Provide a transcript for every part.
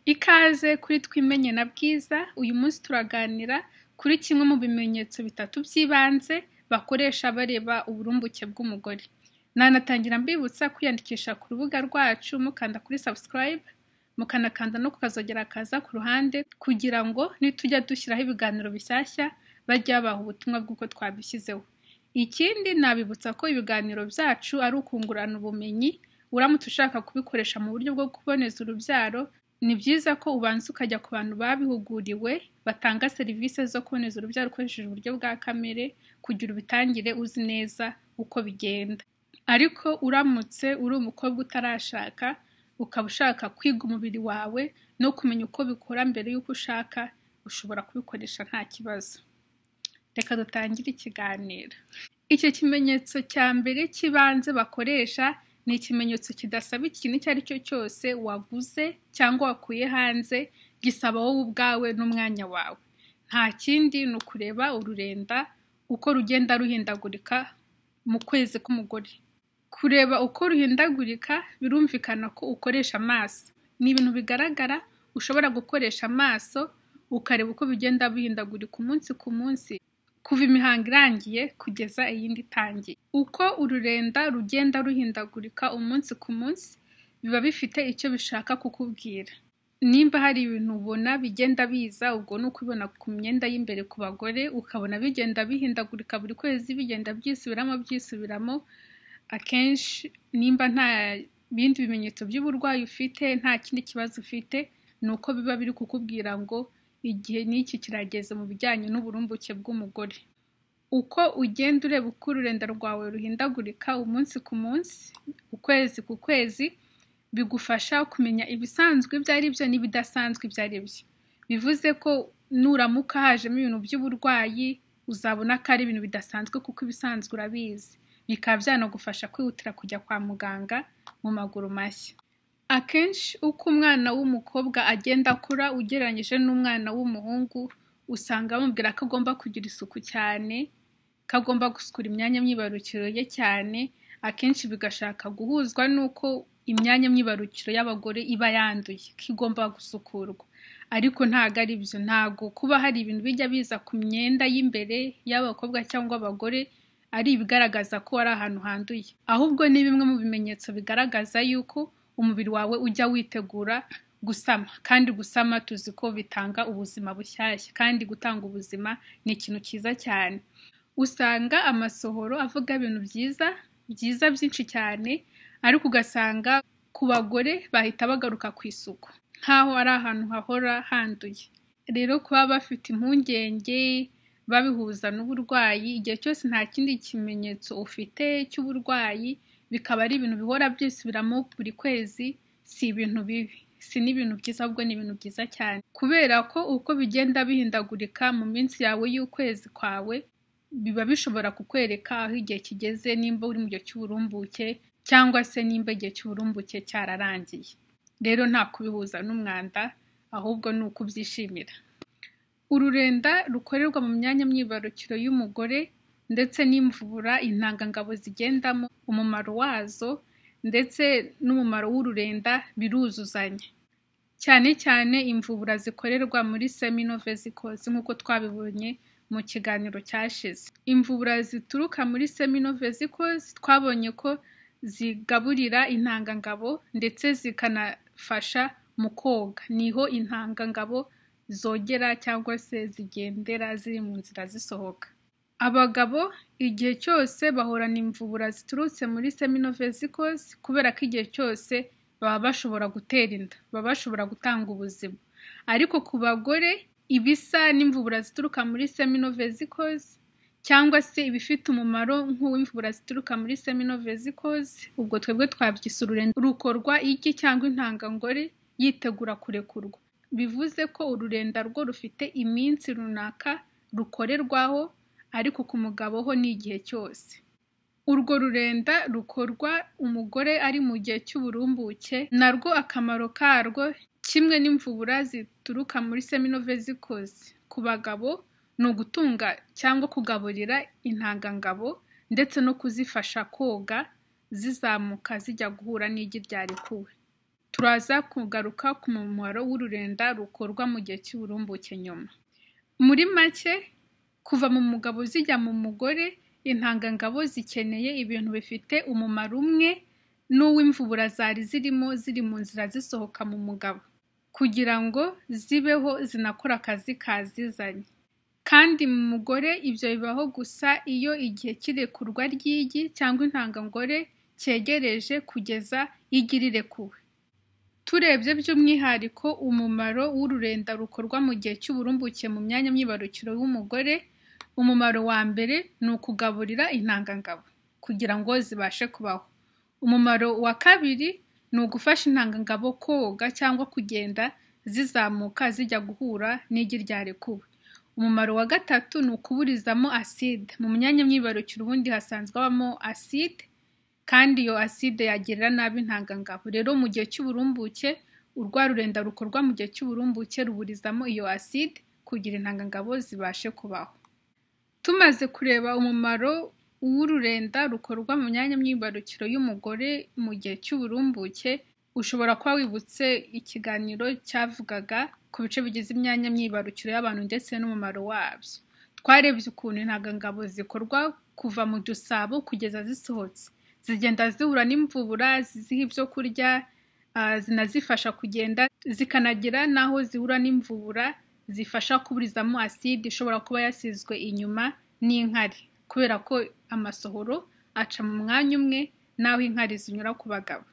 Ikaze kuri Twimenye na Bwiza. Uyu munsi turaganira kuri kimwe mu bimenyetso bitatu by'ibanze bakoresha bareba uburumbuke bw'umugore. Nanatangira mbibutsa kwiyandikisha ku rubuga rwacu mukanda kuri subscribe, mukanakanda no kukazogera kaza ku ruhande kugira ngo nitujya dushyiraho ibiganiro bishyashya bajya babaha ubutumwa bw'uko twabishyizeho. Ikindi nabibutsa ko ibiganiro byacu ari ukungurana ubumenyi. Uramutse ushaka kubikoresha mu buryo bwo kuboneza urubyaro, ni byiza ko ubanza ukajya ku bantu babihuguriwe batanga serivisi zo kuboneza urubyaro ukoresheje uburyo bwa kamere kugira ubitangire uzi neza uko bigenda. Ariko uramutse uri umukobwa utarashaka ukaba ushaka kwiga umubiri wawe no kumenya uko bikora mbere y'uko ushaka, ushobora kubikoresha nta kibazo. Reka dutangire ikiganiro. Icyo kimenyetso cya mbere cy'ibanze bakoresha ni ikimenyetso kidasaba ikintu icyo ari cyo cyose waguze cyangwa wakuye hanze, gisaba wowe ubwawe n'umwanya wawe. Nta kindi ni ukureba ururenda uko rugenda ruhindagurika mu kwezi k'umugore. Kureba uko ruhindagurika birumvikana ko ukoresha amaso. Ni ibintu bigaragara, ushobora gukoresha amaso ukareba uko bigenda bihindagurika umunsi ku munsi, kuva imihango irangiye kugeza iyindi itangiye. Uko ururenda rugenda ruhindagurika umunsi ku munsi biba bifite icyo bishaka kukubwira. Nimba hari ibintu ubona bigenda biza, ubwo ni ukubibona ku myenda y'imbere ku bagore, ukabona bigenda bihindagurika buri kwezi, bigenda byisubiramo. Akenshi nimba nta bindi bimenyetso by'uburwayi ufite, nta kindi kibazo ufite, ni uko biba biri kukubwira ngo igihe n'iki kirageze mu bijyanye n'uburumbuke bw'umugore. Uko ugenda ureba uko ururenda rwawe ruhindagurika umunsi ku munsi, ukwezi ku kwezi, bigufasha kumenya ibisanzwe ibyo ari byo n'ibidasanzwe ibyo ari byo. Bivuze ko nuramuka hajemo ibintu by'uburwayi uzabona ko ari ibintu bidasanzwe kuko ibisanzwe urabizi. Bikaba byanagufasha kwihutira kujya kwa muganga mu maguru mashya. Akenshi uko umwana w'umukobwa agenda akura ugereranyije n'umwana w'umuhungu, usanga bamubwira ko agomba kugira isuku cyane, ko agomba gusukura imyanya myibarukiro ye cyane. Akenshi bigashaka guhuzwa n'uko imyanya myibarukiro y'abagore iba yanduye, ko igomba gusukurwa. Ariko ntago ari byo. Ntago kuba hari ibintu bijya biza ku myenda y'imbere y'abakobwa cyangwa abagore ari ibigaragaza ko ari ahantu handuye. Ahubwo ni bimwe mu bimenyetso bigaragaza yuko umubiri wawe ujya witegura gusama. Kandi gusama tuzi ko bitanga ubuzima bushyashya, kandi gutanga ubuzima ni ikintu cyiza cyane. Usanga amasohoro avuga ibintu byiza byinshi cyane, ariko ugasanga ku bagore bahita bagaruka ku isuku nkaho ari ahantu hahora handuye. Rero kuba bafite impungenge babihuza n'uburwayi, igihe cyose nta kindi kimenyetso ufite cy'uburwayi, bikaba ari ibintu bihora byisubiramo buri kwezi, si ibintu bibi, si n'ibintu byiza, ahubwo ni ibintu byiza cyane. Kubera ko uko bigenda bihindagurika mu minsi yawe y'ukwezi kwawe, biba bishobora kukwereka aho igihe kigeze, nimba uri mu gihe cy'uburumbuke cyangwa se nimba igihe cy'uburumbuke cyararangiye. Rero nta kubihuza n'umwanda, ahubwo ni ukubyishimira. Ururenda rukorerwa mu myanya myibarukiro y'umugore ndetse n'imvubura intangangabo zigendamo, umumaro wazo ndetse n'umumaro w'ururenda biruzuzanya. Cyane cyane imvubura zikorerwa muri seminovesicles nk'uko twabibonye mu kiganiro cyashize. Imvubura zituruka muri seminovesicles twabonye ko zigaburira intangangabo ndetse zikanafasha mu koga. Niho intangangabo zogera cyangwa se zigendera ziri mu nzira zisohoka. Abagabo igihe cyose bahorana imvubura ziturutse muri seminovesicles kubera ko igihe cyose baba bashobora gutera inda, baba bashobora gutanga ubuzima. Ariko ku bagore ibisa n'imvubura zituruka muri seminovesicles cyangwa se ibifite umumaro nk'uw'imvubura zituruka muri seminovesicles, ubwo twebwe twabyise ururenda. Rukorwa igi cyangwa intangangore yitegura kurekurwa. Bivuze ko ururenda rwo rufite iminsi runaka rukorerwaho, ariko ku mugabo ho ni igihe cyose. Urwo rurenda rukorwa umugore ari mu gihe cy'uburumbuke, narwo akamaro karwo kimwe n'imvubura zituruka muri seminovesicles ku bagabo ni ugutunga cyangwa kugaburira intangangabo ndetse no kuzifasha koga zizamuka zijya guhura n'igi ryarekuwe. Turaza kugaruka ku mumaro w'ururenda rukorwa mu gihe cy'uburumbuke nyuma. Muri make, kuva mu mugabo zijya mu mugore, intangangabo zikeneye ibintu bifite umumaro umwe n'uw'imvubura zari ziri mu nzira zisohoka mu mugabo, kugira ngo zibeho zinakora akazi kazizanye. Kandi mu mugore ibyo bibaho gusa iyo igihe cy'irekurwa ry'igi cyangwa intangangore cyegereje kugeza igi rirekuwe. Turebye by'umwihariko umumaro w'ururenda rukorwa mu gihe cy'uburumbuke mu myanya myibarukiro y'umugore, umumaro wa mbere ni ukugaburira intangangabo kugira ngo zibashe kubaho. Umumaro wa kabiri ni ugufasha intangangabo koga cyangwa kugenda zizamuka zijya guhura n'igi ryarekuwe. Umumaro wa gatatu ni ukuburizamo aside. Mu myanya myibarukiro ubundi hasanzwe habamo aside, kandi iyo aside yagirira nabi intangangabo. Rero mu gihe cy'uburumbuke, urwa rurenda rukorwa mu gihe cy'uburumbuke ruburizamo iyo aside kugira intangangabo zibashe kubaho. Tumaze kureba umumaro w'ururenda rukorwa mu myanya myibarukiro y'umugore mu gihe cy'uburumbuke, ushobora kuba wibutse ikiganiro cyavugaga ku bice bigize imyanya myibarukiro y'abantu ndetse n'umumaro wabyo. Twarebye ukuntu intangangabo zikorwa kuva mu dusabo kugeza zisohotse. Zigenda zihura n'imvubura ziziha ibyo kurya, zinazifasha kugenda, zikanagira n'aho zihura n'imvubura zifasha kuburizamo aside ishobora kuba yasizwe inyuma n'inkari, kubera ko amasohoro aca mu mwanya umwe n'aho inkari zinyura ku bagabo.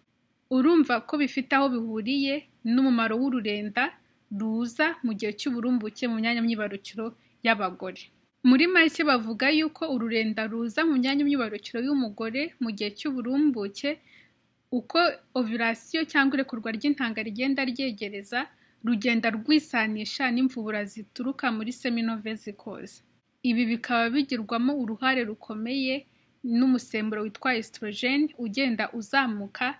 Urumva ko bifite aho bihuriye n'umumaro w'ururenda ruza mu gihe cy'uburumbuke mu myanya myibarukiro y'abagore. Muri make bavuga yuko ururenda ruza mu myanya myibarukiro y'umugore mu gihe cy'uburumbuke, uko ovulation cyangwa irekurwa ry'intanga rigenda ryegereza, rugenda rwisanisha n'imvubura zituruka muri seminove-zikoze. Ibi bikaba bigirwamo uruhare rukomeye n'umusemburo witwa estrogene ugenda uzamuka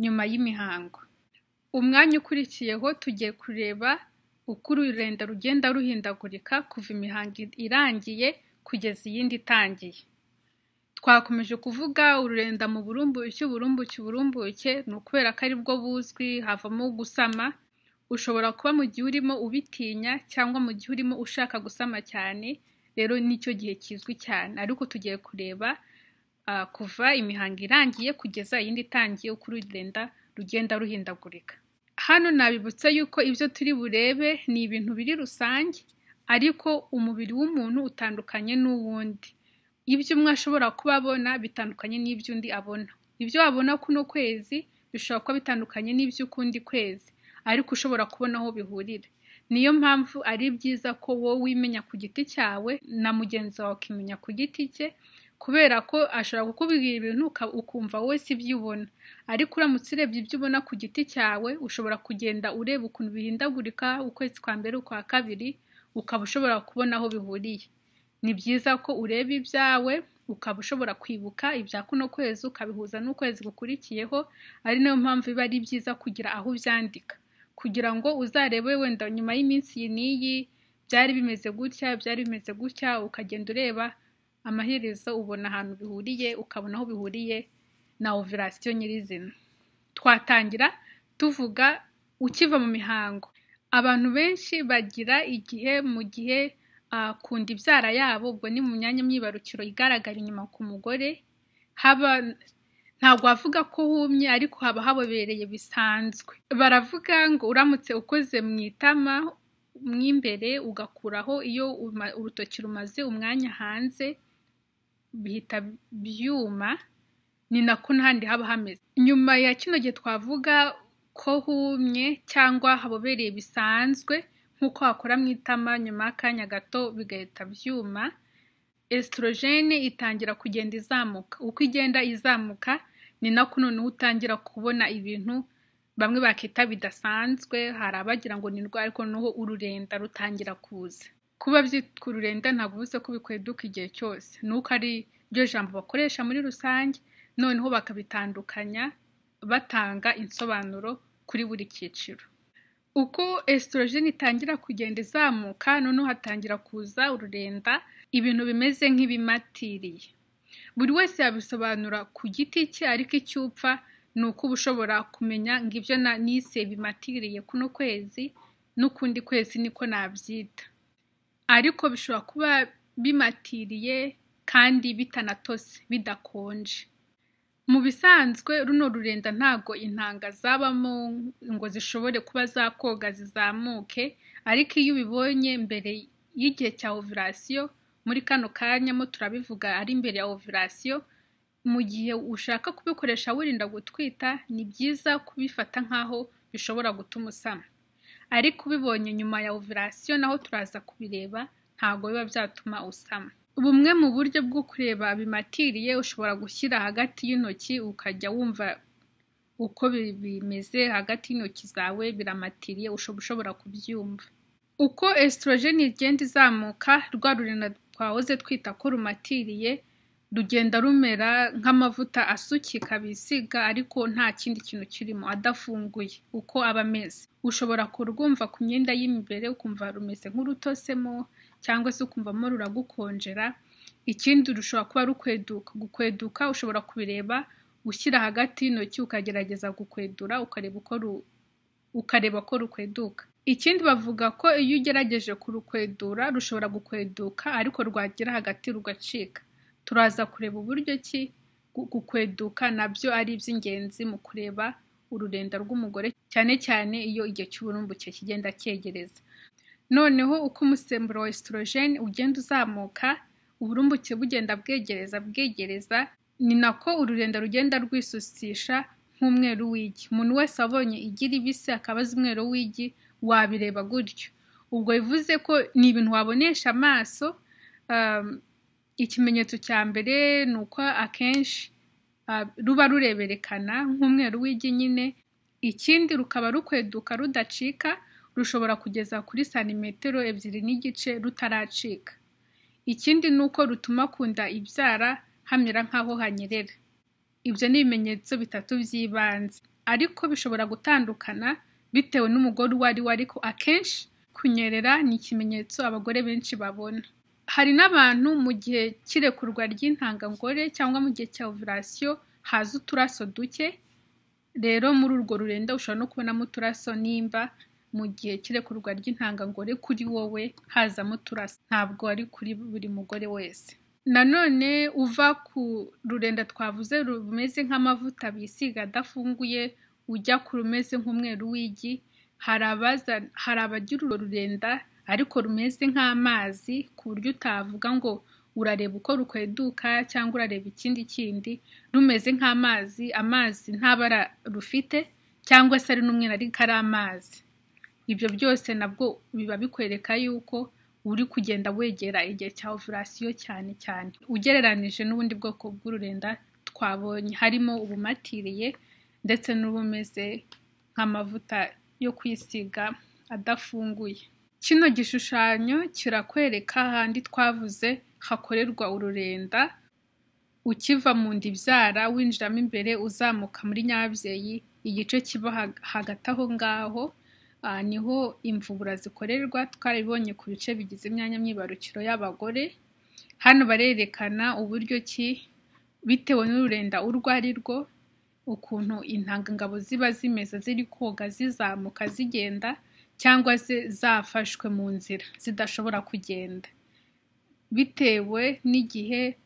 nyuma y'imihango. Umwanya ukurikiyeho tugiye kureba uko ururenda rugenda ruhindagurika kuva imihango irangiye kugeza iyindi itangiye. Twakomeje kuvuga ururenda mu burumbuke ni ukubera ko ari bwo buzwi, havamo gusama. Ushobora kuba mu gihe urimo ubitinya cyangwa mu gihe urimo ushaka gusama cyane, rero nicyo gihe kizwi cyane. Ariko tugiye kureba kuva imihango irangiye kugeza iyindi itangiye uko ururenda rugenda ruhindagurika. Hano nabibutsa yuko ibyo turi burebe ni ibintu biri rusange, ariko umubiri w'umuntu utandukanye n'uwundi. Ibyo umwe ashobora kuba abona bitandukanye n'ibyo undi abona. Ibyo wabona kuno kwezi bishobora kuba bitandukanye n'iby'ukundi kwezi, ariko ushobora kubona aho bihurira. Niyo mpamvu ari byiza ko wowe wimenya ku giti cyawe na mugenzi wawe ukimenya ku giti cye, kubera ko ashobora kukubwira ibintu ukumva wowe si byo ubona. Ariko uramutse urebye ibyo ubona ku giti cyawe, ushobora kugenda ureba ukuntu bihindagurika ukwezi kwa mbere, ukwa kabiri, ukaba ushobora kubona aho bihuriye. Ni byiza ko ureba ibyawe ukaba ushobora kwibuka ibya kuno kwezi ukabihuza n'ukwezi gukurikiyeho. Ari nayo mpamvu biba ari byiza kugira aho ubyandika, kugira ngo uzarebe wenda nyuma y'iminsi iyi n'iyi byari bimeze gutya, ukagenda ureba amaherezo ubona ahantu bihuriye, ukabona aho bihuriye na ovulation nyirizina. Twatangira tuvuga ukiva mu mihango. Abantu benshi bagira igihe mu gihe kunda ibyara yabo, ubwo ni mu myanya myibarukiro igaragara inyuma ku mugore, ntabwo wavuga ko humye, ariko haba habobereye bisanzwe. Baravuga ngo uramutse ukoze mu itama mw'imbere ugakuraho iyo urutoki rumaze umwanya hanze, bihita byuma, ni nako n'ahandi haba hameze. Nyuma ya kino gihe twavuga ko humye cyangwa habobereye bisanzwe, nk'uko wakora mu itama nyuma y'akanya gato bigahita byuma, estrogene itangira kugenda izamuka. Uko igenda izamuka ni nako noneho utangira kubona ibintu bamwe bakita bidasanzwe. Hari abagira ngo ni indwara, ariko noneho ururenda rutangira kuza. Kuba byitwa ururenda ntabwo bivuze ko bikweduka igihe cyose, nuko ari ryo jambo bakoresha muri rusange, noneho bakabitandukanya batanga insobanuro kuri buri cyiciro. Uko estrogene itangira kugenda izamuka, noneho hatangira kuza ururenda, ibintu bimeze nk'ibimatiriye. Buri wese yabisobanura ku giti cye, ariko icyupfa nuko uba ushobora kumenya ngo ibyo nise bimatiriye kuno kwezi n'ukundi kwezi niko nabyita. Ariko bishobora kuba bimatiriye kandi bitanatose, bidakonje. Mu bisanzwe runo rurenda ntago intanga zabamo ngo zishobore kuba zakoga zizamuke, ariko iyo ubibonye mbere y'igihe cya ovulation, muri kano kanyamo turabivuga ari imbere ya ovulation, mu gihe ushaka kubikoresha wirinda gutwita, ni byiza kubifata nkaho bishobora gutuma usama. Ariko ubibonye nyuma ya ovulation naho turaza kubireba, ntago biba byatuma usama. Bumwe mu buryo bwo kureba bimatiriye, ushobora gushyira hagati y'intoki ukajya wumva uko bimeze hagati y'intoki zawe, biramatiriye, ushobora kubyumva. Uko estrogene igenda izamuka, rwa rurenda twahoze twita ko rumatiriye rugenda rumera nk'amavuta asukika bisiga, ariko nta kindi kintu kirimo, adafunguye uko aba ameze. Ushobora kurwumva ku myenda y'imbere ukumva rumeze nk'urutosemo, cyangwa se ukumvamo ruragukonjera. Ikindi rushobora kuba rukweduka. Gukweduka ushobora kubireba ushyira hagati y'intoki ukagerageza gukwedura, ukareba ko rukweduka. Ikindi bavuga ko iyo ugerageje kurukwedura rushobora gukweduka ariko rwagera hagati rugacika. Turaza kureba uburyo ki gukweduka nabyo ari iby'ingenzi mu kureba ururenda rw'umugore, cyane cyane iyo igihe cy'uburumbuke kigenda cyegereza. Noneho uko umusemburo wa estrogene ugenda uzamuka, uburumbuke bugenda bwegereza, ni nako ururenda rugenda rwisusisha nk'umweru w'igi. Umuntu wese abonye igi ribisi akaba azi umweru w'igi, wabireba gutyo. Ubwo bivuze ko ni ibintu wabonesha amaso. Ikimenyetso cya mbere ni uko akenshi ruba rureberekana nk'umweru w'igi nyine. Ikindi rukaba rukweduka rudacika, rushobora kugeza kuri santimetero 2.5 rutaracika. Ikindi ni uko rutuma ku nda ibyara hamera nk'aho hanyerera. Ibyo ni ibimenyetso 3 by'ibanze, ariko bishobora gutandukana bitewe n'umugore uwo ari we, ariko akenshi kunyerera ni ikimenyetso abagore benshi babona. Hari n'abantu mu gihe cy'irekurwa ry'intangangore cyangwa mu gihe cya ovulation haza uturaso duke. Rero muri urwo rurenda ushobora no kubonamo uturaso nimba mu gihe cy'irekurwa ry'intangangore kuri wowe hazamo uturaso, ntabwo ari kuri buri mugore wese. Nanone uva ku rurenda twavuze rumeze nk'amavuta bisiga adafunguye ujya ku rumeze nk'umweru w'igi, hari abagira urwo rurenda ariko rumeze nk'amazi, ku buryo utavuga ngo urareba uko rukweduka cyangwa urareba ikindi. Rumeze nk'amazi, amazi nta bara rufite, cyangwa se ari n'umweru ariko ari amazi. Ibyo byose nabwo biba bikwereka yuko uri kugenda wegera igihe cya ovulation cyane ugereranije n'ubundi bwoko bw'ururenda twabonye, harimo ubumatiriye ndetse n'ubumeze nk'amavuta yo kwisiga adafunguye. Kino gishushanyo kirakwereka handi twavuze hakorerwa ururenda, ukiva mu nda ibyara winjiramo imbere uzamuka muri nyababyeyi, igice kiba hagati aho ngaho niho imvubura zikorerwa. Twarabibonye ku bice bigize imyanya myibarukiro y'abagore. Hano barerekana uburyo ki bitewe n'ururenda urwo ari rwo, ukuntu intangangabo ziba zimeze, ziri koga zizamuka zigenda, cyangwa se zafashwe mu nzira zidashobora kugenda, bitewe n'igihe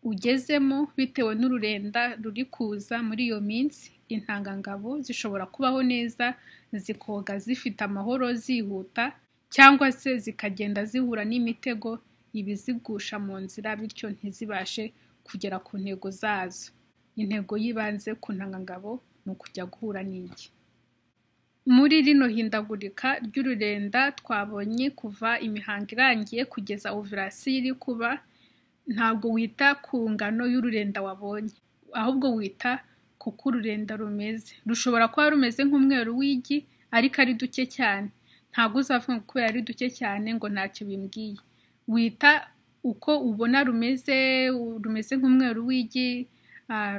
ugezemo, bitewe n'ururenda ruri kuza muri iyo minsi. Intangangabo zishobora kubaho neza zikoga zifite amahoro zihuta, cyangwa se zikagenda zihura n'imitego ibizigusha mu nzira, bityo ntizibashe kugera ku ntego zazo. Intego y'ibanze ku ntangangabo ni ukujya guhura n'igi. Muri rino hindagurika ry'ururenda twabonye kuva imihango irangiye kugeza ovulation iri kuba, ntabwo wita ku ngano y'ururenda wabonye, ahubwo wita kuko ururenda rumeze. Rushobora kuba rumeze nk'umweru w'igi ariko ari duke cyane. Ntabwo uzavuga ko ari duke cyane ngo ntacyo bimbwiye. Wita uko ubona rumeze nk'umweru w'igi,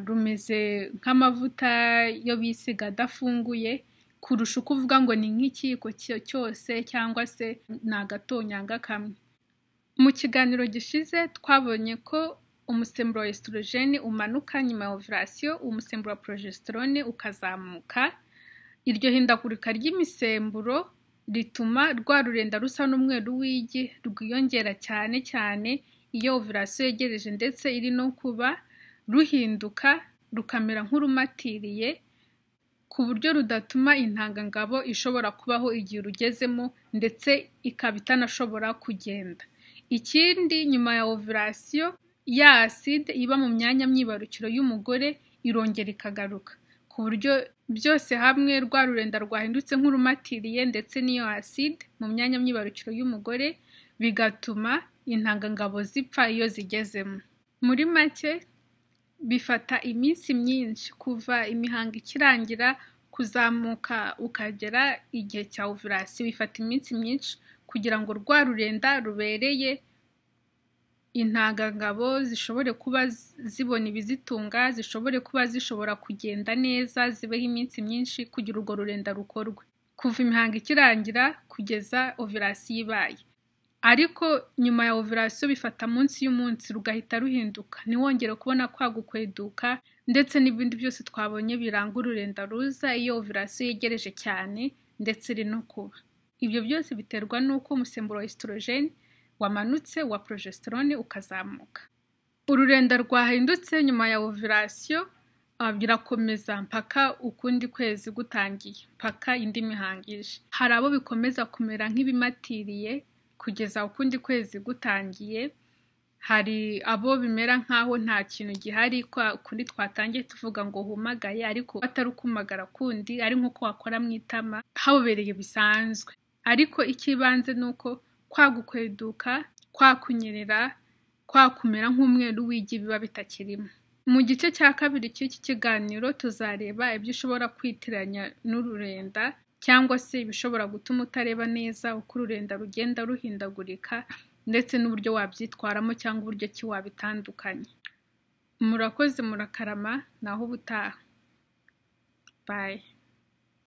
rumeze nk'amavuta yo bisiga adafunguye, kurusha uko uvuga ngo ni nk'ikiyiko cyose cyangwa se ni agatonyanga kamwe. Mu kiganiro gishize twabonye ko umusemburo wa estrogene umanuka nyuma ya ovulation, umusemburo wa progesterone ukazamuka. Iryo hindagurika ry'imisemburo rituma rwa rurenda rusa n'umweru w'igi rwiyongera cyane cyane iyo ovulation yegereje, ndetse iri no kuba ruhinduka rukamera nk'urumatiriye ku buryo rudatuma intangangabo ishobora kubaho igihe rugezemo, ndetse ikaba itanashobora kugenda. Ikindi, nyuma ya ovulation ya acide iba mu myanya myibarukiro y'umugore irongera ikagaruka, ku buryo byose hamwe rwa rurenda rwahindutse nk'urumatiriye ndetse n'iyo acide mu myanya myibarukiro y'umugore bigatuma intangangabo zipfa iyo zigezemo. Muri make bifata iminsi myinshi kuva imihango ikirangira kuzamuka ukagera igihe cya ovulation, bifata iminsi myinshi kugira ngo rwa rurenda rubereye intangangabo zishobore kuba zibona ibizitunga, zishobore kuba zishobora kugenda neza, zibeho iminsi myinshi kugira urwo rurenda rukorwe, kuva imihango ikirangira kugeza ovulation ibaye. Ariko nyuma ya ovulation bifata munsi y'umunsi rugahita ruhinduka, ntiwongere kubona kwagukweduka ndetse n'ibindi byose twabonye biranga ururenda ruza iyo ovulation yegereje cyane ndetse iri no kuba. Ibyo byose biterwa n'uko umusemburo wa estrogene wamanutse, wa progesterone ukazamuka. Ururenda rwahindutse nyuma ya ovulation birakomeza mpaka ukundi kwezi gutangiye, mpaka indi mihango ije. Hari abo bikomeza kumera nk'ibimatiriye kugeza ukundi kwezi gutangiye, hari abo bimera nkaho nta kintu gihari, kundi twatangiye tuvuga ngo humagaye, ariko atari ukumagara kundi, ari nko wakora mu itama habereye bisanzwe. Ariko ikibanze nuko kwagukweduka, kwakunyerera, kwakumera nk'umweru w'igi biba bitakirimo. Mu gice cya kabiri cy'iki kiganiro tuzareba ibyo ushobora kwitiranya n'ururenda, cyangwa se ibishobora gutuma utareba neza uko ururenda rugenda ruhindagurika, ndetse n'uburyo wabyitwaramo cyangwa uburyo ki wabitandukanya. Murakoze, murakarama, naho ubutaha. Bye.